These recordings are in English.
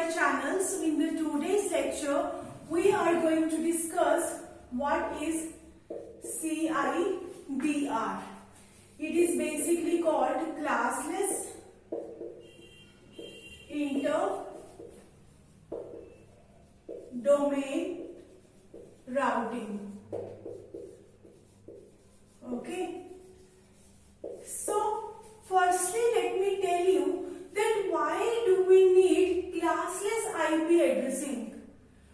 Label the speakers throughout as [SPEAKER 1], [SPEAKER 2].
[SPEAKER 1] my channel. So in the today's lecture, we are going to discuss what is CIDR. It is basically called classless inter-domain routing. Okay. So firstly, let me tell you that why do we need classless IP addressing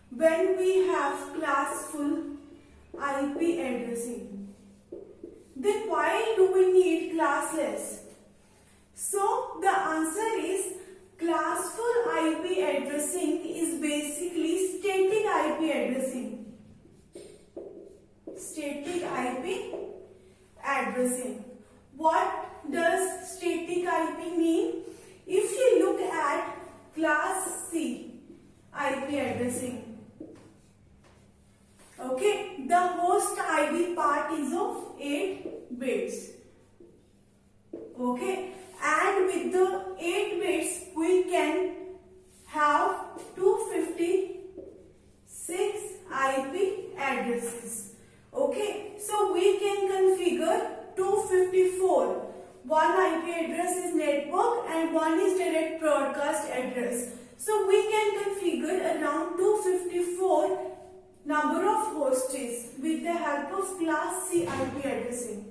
[SPEAKER 1] when we have classful IP addressing? Then why do we need classless? So the answer is classful IP addressing is basically static IP addressing. Static IP addressing. What does static IP mean? If you look at class C IP addressing, okay, the host ID part is of 8 bits. Okay, and with the 8 bits we can have 256 IP addresses. Okay, so we can configure 254. One IP address is network and one is direct broadcast address. So we can configure around 254 number of hosts with the help of class C IP addressing.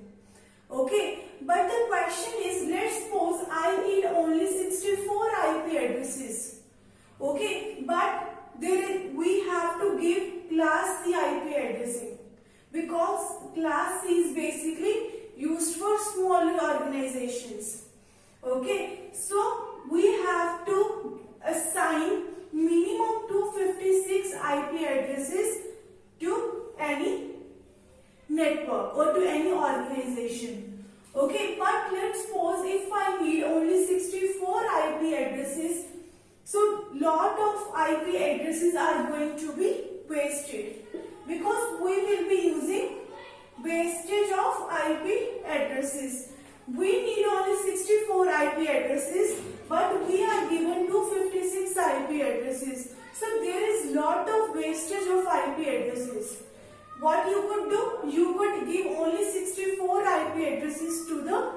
[SPEAKER 1] Okay, but the question is, let's suppose I need only 64 IP addresses. Okay, but we have to give class C IP addressing because class C is basically used for smaller organizations. Okay, so we have to assign minimum 256 IP addresses to any network or to any organization. Okay, but let's suppose if I need only 64 IP addresses, so lot of IP addresses are going to be wasted because we will be using wastage of IP addresses. We need only 64 IP addresses, but we are given 256 IP addresses. So there is lot of wastage of IP addresses. What you could do? You could give only 64 IP addresses to the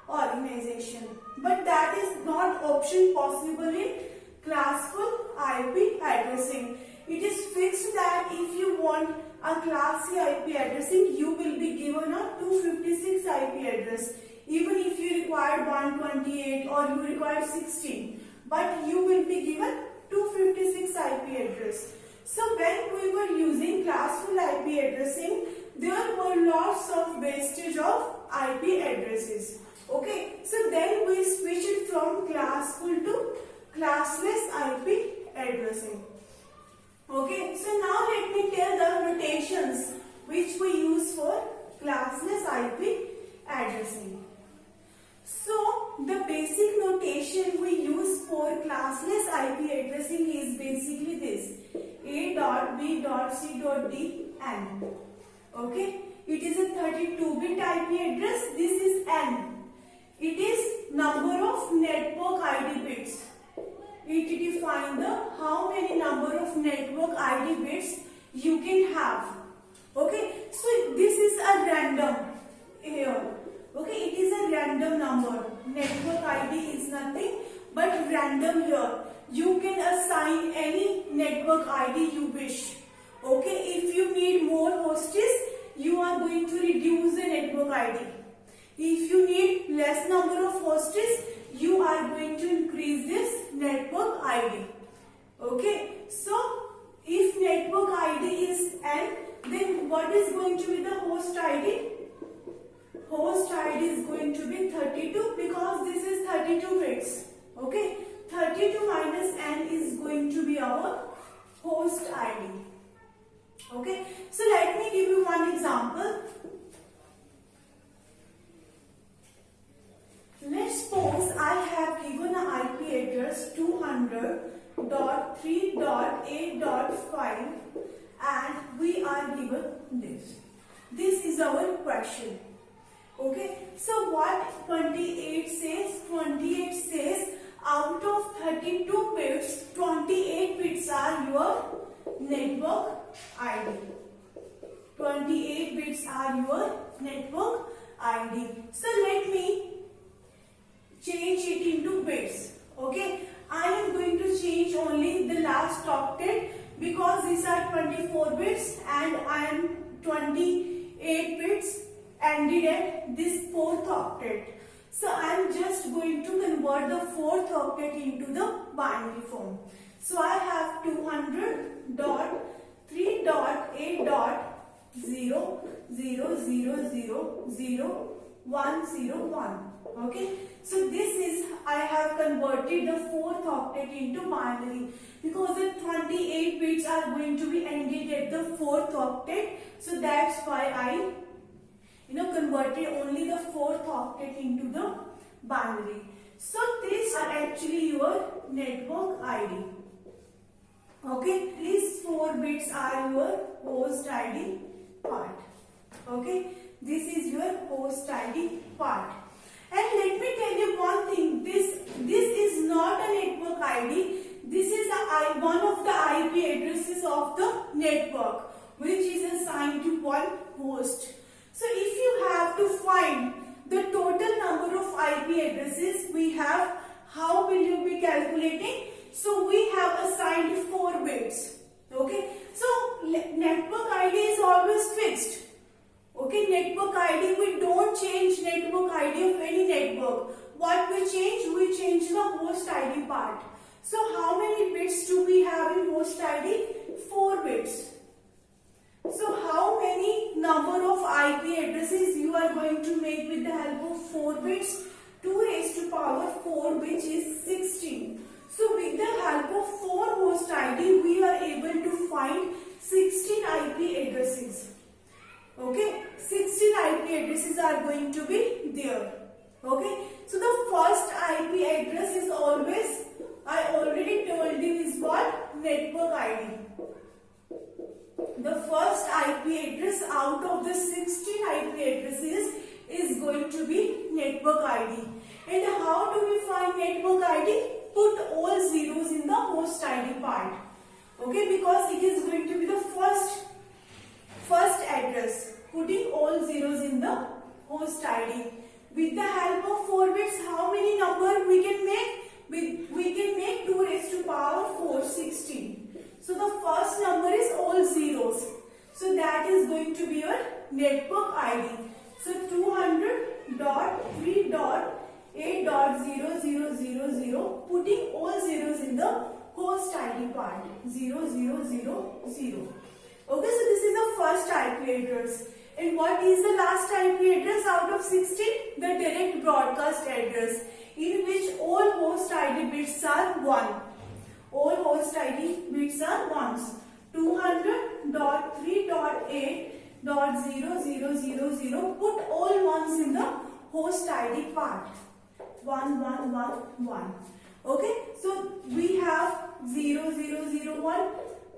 [SPEAKER 1] organization. But that is not option possible in classful IP addressing. It is fixed that if you want a class C IP addressing, you will be given a 256 IP address. Even if you require 128 or you require 16, but you will be given 256 IP address. So when we were using classful IP addressing, there were lots of wastage of IP addresses. Okay, so then we switched it from classful to classless IP addressing. Okay, so now let me tell the notations which we use for classless IP addressing. So the basic notation we use for classless IP addressing is basically this: A.B.C.D N. Okay, it is a 32-bit IP address. This is N. It is number of network ID bits. It defines the how many number of network ID bits you can have. Okay, so this is a random here. Okay, it is a random number. Network ID is nothing but random here. You can assign any network ID you wish. Okay, if you need more hosts, you are going to reduce the network ID. If you need less number of hosts, you are going to increase this network ID. Okay, so if network ID is N, then what is going to be the host ID? Host ID is going to be 32 because this is 32 bits. Okay, 32 minus N is going to be our host ID. Okay, so let me give you one example. Let's suppose I have given an IP address 200.3.8.5 and we are given this. This is our question. Okay, so what 28 says? 28 says out of 32 bits, 28 bits are your network ID. 28 bits are your network ID. So let me change it into bits. Okay, I am going to change only the last octet because these are 24 bits and I am 28 bits ended at this 4th octet. So I am just going to convert the 4th octet into the binary form. So I have 200.3.8.0.0000101. Okay, so this is, I have converted the 4th octet into binary because the 28 bits are going to be ended at the 4th octet. So that's why I converted only the 4th octet into the binary. So these are actually your network ID. Okay, these 4 bits are your host ID part. Okay, this is your host ID part. And let me tell you one thing, this is not a network ID, this is one of the IP addresses of the network which is assigned to one host. So if you have to find the total number of IP addresses we have, how will you be calculating? So we have assigned 4 bits. Okay, so network ID is always fixed. Okay, network ID, we don't change network ID of any network. What we change the host ID part. So how many bits do we have in host ID? 4 bits. So how many number of IP addresses you are going to make with the help of 4 bits? 2 raised to power 4 which is 16. So with the help of 4 host ID we are able to find 16 IP addresses. Okay, 16 IP addresses are going to be there. Okay, so the first IP address is always, I already told you, is what? Network ID. The first IP address out of the 16 IP addresses is going to be network ID. And how do we find network ID? Put all zeros in the host ID part. Okay, because it is going to be the first address. Putting all zeros in the host ID. With the help of 4 bits, how many number we can make? We can make 2 raised to power 4, 16. So the first number is all zeros. So that is going to be your network ID. So 200.3.8.0.000, putting all zeros in the host ID part. 0000. Okay, so this is the first IP address. And what is the last IP address out of 16? The direct broadcast address, in which all host ID bits are 1. All host ID bits are 1s. 200.3.8.0.000, put all ones in the host ID part. 1111. Okay, so we have 0001,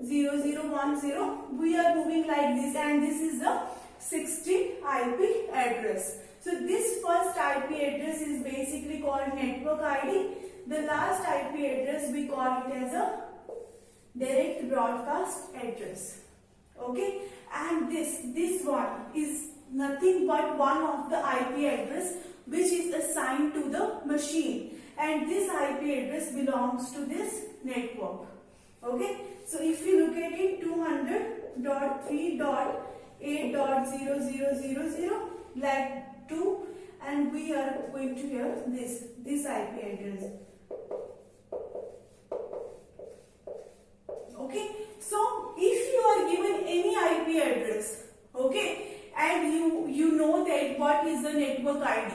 [SPEAKER 1] 0010. We are moving like this, and this is the 16 IP address. So this first IP address is basically called network ID. The last IP address we call it as a direct broadcast address. Okay, and this one is nothing but one of the IP address which is assigned to the machine, and this IP address belongs to this network. Okay, so if you look at it, 200.3.8.0.000 like 2, and we are going to hear this IP address. Okay, so if you are given any IP address, okay, and you know that what is the network ID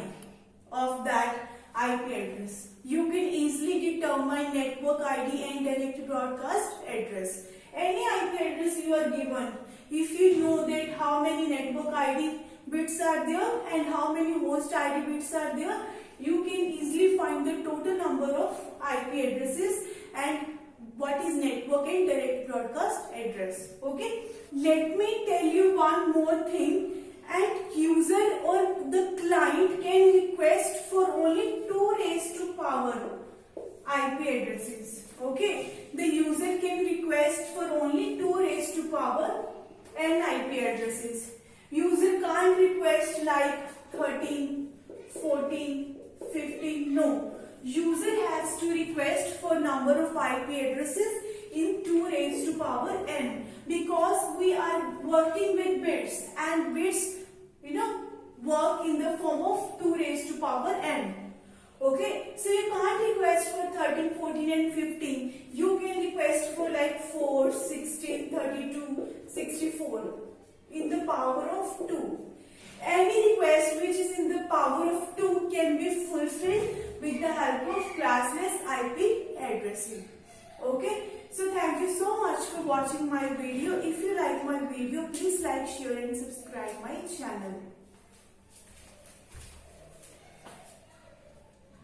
[SPEAKER 1] of that IP address, you can easily determine network ID and direct broadcast address. Any IP address you are given, if you know that how many network ID bits are there and how many host ID bits are there, you can easily find the total number of IP addresses and what is network and direct broadcast address. Okay, let me tell you one more thing. And user or the client can request for only 2 raised to power IP addresses. Okay, the user can request for only 2 raised to power n IP addresses. User can't request like 13, 14, 15. No. User has to request for number of IP addresses in 2 raised to power n, because we are working with bits, and bits, work in the form of 2 raised to power n. Okay, so you can't request for 13, 14 and 15. You can request for like 4, 16, 32, 64 in the power of 2. Any request which is in the power of 2 can be fulfilled with the help of classless IP addressing. Okay, so thank you so much for watching my video. If you like my video, please like, share and subscribe my channel.